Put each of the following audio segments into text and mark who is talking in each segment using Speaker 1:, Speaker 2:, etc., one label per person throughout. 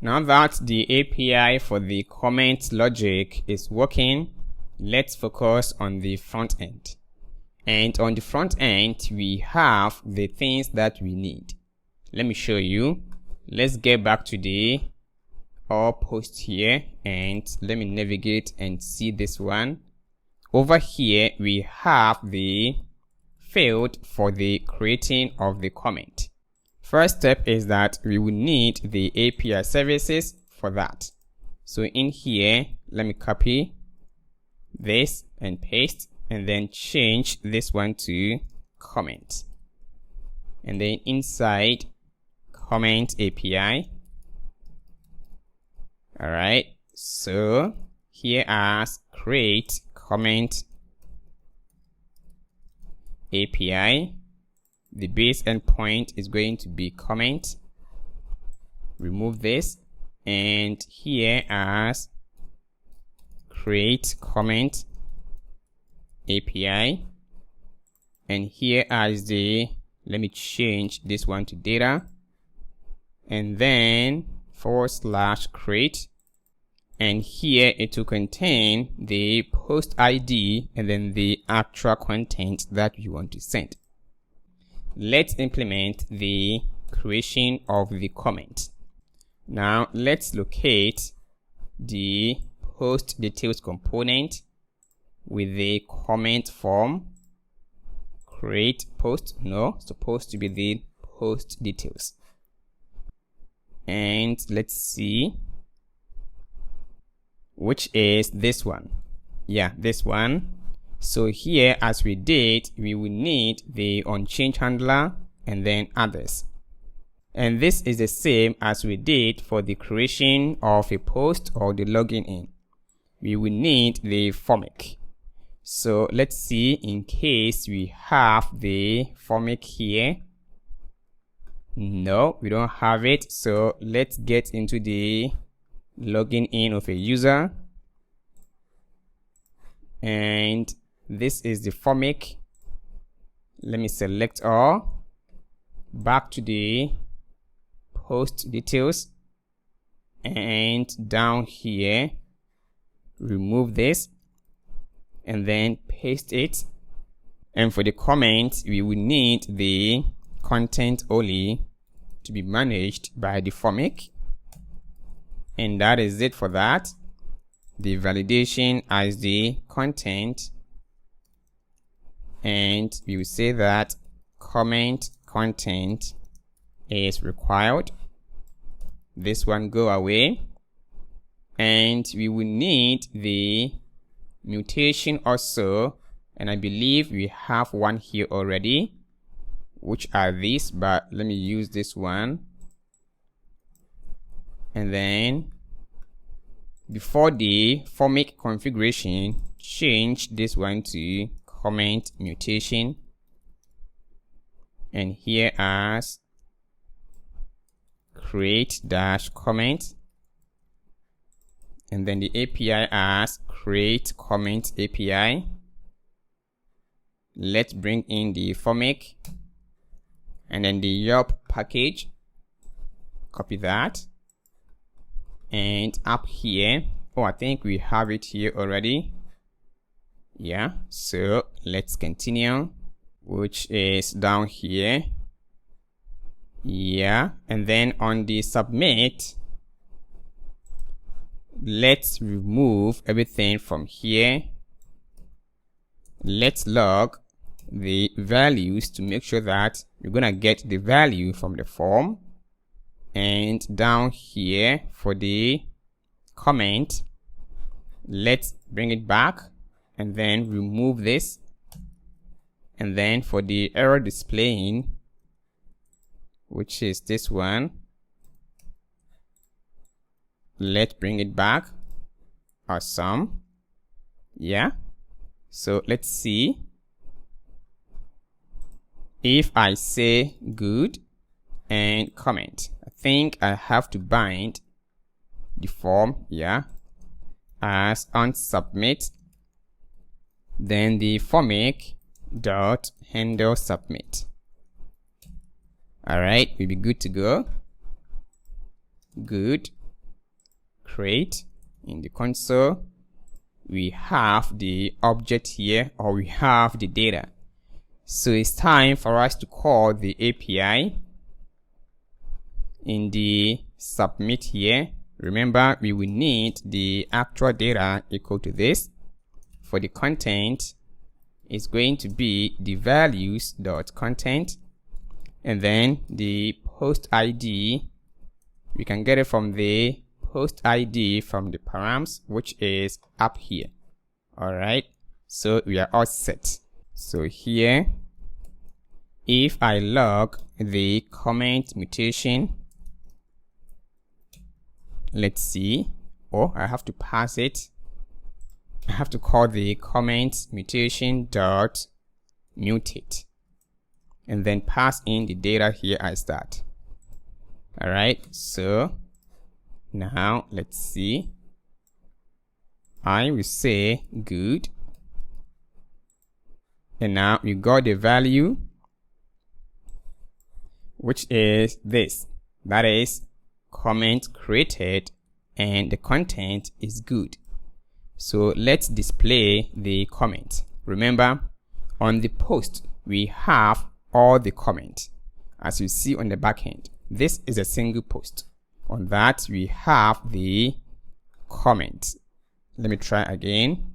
Speaker 1: Now that the API for the comment logic is working, let's focus on the front end. And on the front end, we have the things that we need. Let me show you. Let's get back to the all post here, and let me navigate and see this one. Over here, we have the field for the creating of the comment. First step is that we will need the API services for that. So in here, let me copy this and paste, and then change this one to comment. And then inside comment API. Alright, so here as create comment API. The base endpoint is going to be comment. Remove this, and here as create comment API, and here as the, let me change this one to data, and then / create, and here it will contain the post ID and then the actual content that you want to send. Let's implement the creation of the comment. Now let's locate the post details component with the comment form. Create post, no, supposed to be the post details. And let's see, which is this one. Yeah, this one. So here, as we did, we will need the onChange handler and then others. And this is the same as we did for the creation of a post or the login in. We will need the formic. So let's see, in case we have the formic here. No, we don't have it. So let's get into the login in of a user. And this is the formic. Let me select all. Back to the post details. And down here, remove this. And then paste it. And for the comment, we will need the content only to be managed by the formic. And that is it for that. The validation as the content, and we will say that comment content is required. This one go away, and we will need the mutation also, and I believe we have one here already, which are these, but let me use this one. And then before the formic configuration, change this one to comment mutation, and here as create dash comment, and then the API as create comment API. Let's bring in the formic, and then the Yelp package, copy that. And up here, oh, I think we have it here already. Yeah, so let's continue, which is down here. Yeah, and then on the submit, let's remove everything from here. Let's log the values to make sure that you're gonna get the value from the form. And down here for the comment, let's bring it back and then remove this. And then for the error displaying, which is this one, let's bring it back. Awesome. Yeah, so let's see if I say good and comment. I think I have to bind the form, yeah, as on submit, then the formic dot handle submit. All right, we'll be good to go. Good. create in the console, we have the object here, or we have the data. So it's time for us to call the API in the submit here. Remember, we will need the actual data equal to this. For the content, it's going to be the values.content, and then the post ID, we can get it from the post ID from the params, which is up here. All right, so we are all set. So here, if I log the comment mutation, let's see. Oh, I have to pass it. I have to call the comment mutation dot mutate, and then pass in the data here I start. All right, so now let's see. I will say good, and now we got the value, which is this. That is comment created and the content is good. So let's display the comment. Remember, on the post, we have all the comment. As you see on the back end, this is a single post. On that, we have the comment. Let me try again.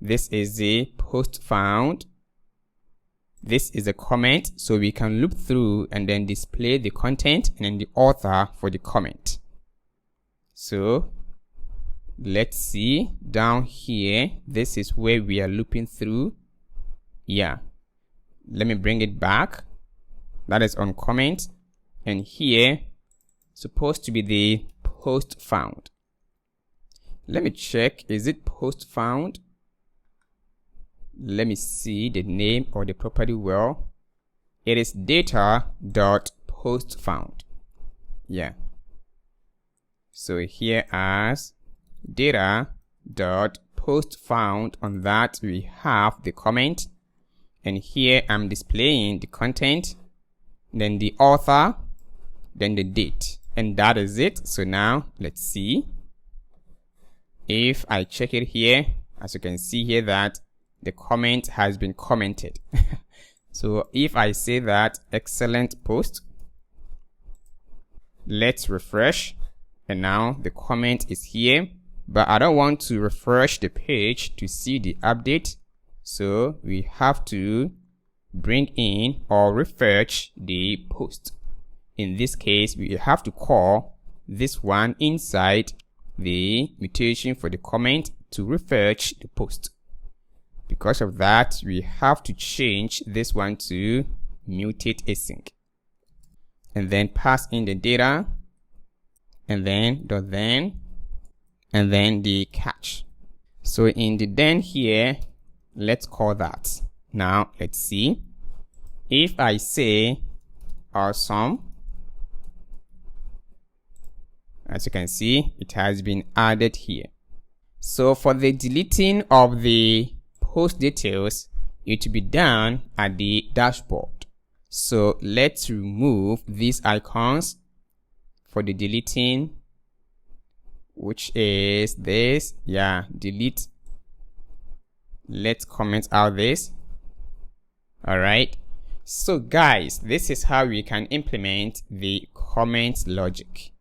Speaker 1: This is the post found. This is a comment, so we can loop through and then display the content and then the author for the comment. So let's see down here. This is where we are looping through. Yeah, let me bring it back. That is on comment, and here supposed to be the post found. Let me check, is it post found? Let me see the name or the property well. It is data.postFound. Yeah, so here as data.postFound, on that we have the comment, and here I'm displaying the content, then the author, then the date, and that is it. So now let's see. If I check it here, as you can see here that the comment has been commented. So if I say that excellent post, let's refresh, and now the comment is here, but I don't want to refresh the page to see the update. So we have to bring in or refresh the post. In this case, we have to call this one inside the mutation for the comment to refresh the post. Because of that, we have to change this one to mutate async, and then pass in the data, and then dot then, and then the catch. So in the then here, let's call that. Now let's see. If I say awesome, as you can see, it has been added here. So for the deleting of the post details, it will be done at the dashboard. So let's remove these icons for the deleting, which is this. Yeah, delete. Let's comment out this. All right, so guys, this is how we can implement the comment logic.